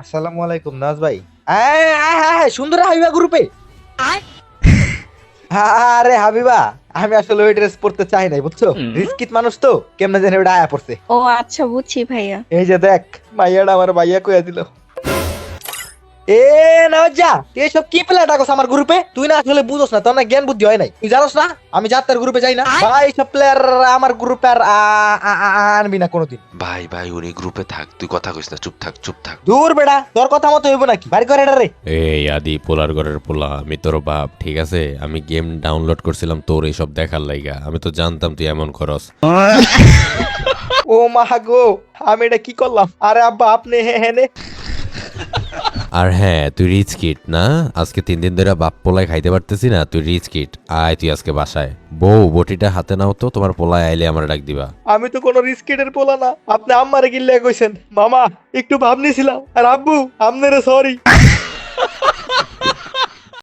আসসালামু আলাইকুম নাজ ভাই। সুন্দর হাবিবা গ্রুপে। আরে হাবিবা, আমি আসলে ওই ড্রেস পরতে চাই নাই, বুঝছো? রিস্কিট মানুষ তো, কেমনে জানি ওটা আয়া পড়ছে। ও আচ্ছা, বুঝছি ভাইয়া। এই যে দেখ, মাইয়াটা আমার ভাইয়া কইয়া দিল। এ নাওজা, তুই এসব কি প্লে ডাকস আমার গ্রুপে? তুই না আসলে বুঝোস না, তোর না জ্ঞান বুদ্ধি হয় নাই। তুই জানোস না আমি যাত্রার গ্রুপে যাই না ভাই। এইসব প্লেয়ার আমার গ্রুপে আর আনবি না কোনোদিন। ভাই ভাই উনি গ্রুপে থাক, তুই কথা কইস না, চুপ থাক চুপ থাক। দূর বেড়া, তোর কথা মতো হইব নাকি? বাড়ি করে এটা রে। এই আদি পোলার ঘরের পোলা, আমি তোর বাপ, ঠিক আছে? আমি গেম ডাউনলোড করছিলাম তোর এইসব দেখার লাইগা। আমি তো জানতাম তুই এমন করস। ও মা গো, আমি এটা কি করলাম? আরে আব্বা আপনি হেনে। আর হ্যাঁ, তুই রিচ কিট না? আজকে 3 দিন ধরে বাপ পোলায় খাইতে পারতেছি না, তুই রিচ কিট। আয় তুই আজকে বাসায়। বউ বটিটা হাতে নাও তো, তোমার পোলায় আইলে আমার ডাক দিবা। আমি তো কোনো রিস্কেটের পোলা না, আপনি আম্মারে গিল্লে কইছেন। মামা একটু ভাবনি ছিলাম, আর আব্বু আমনেরে সরি।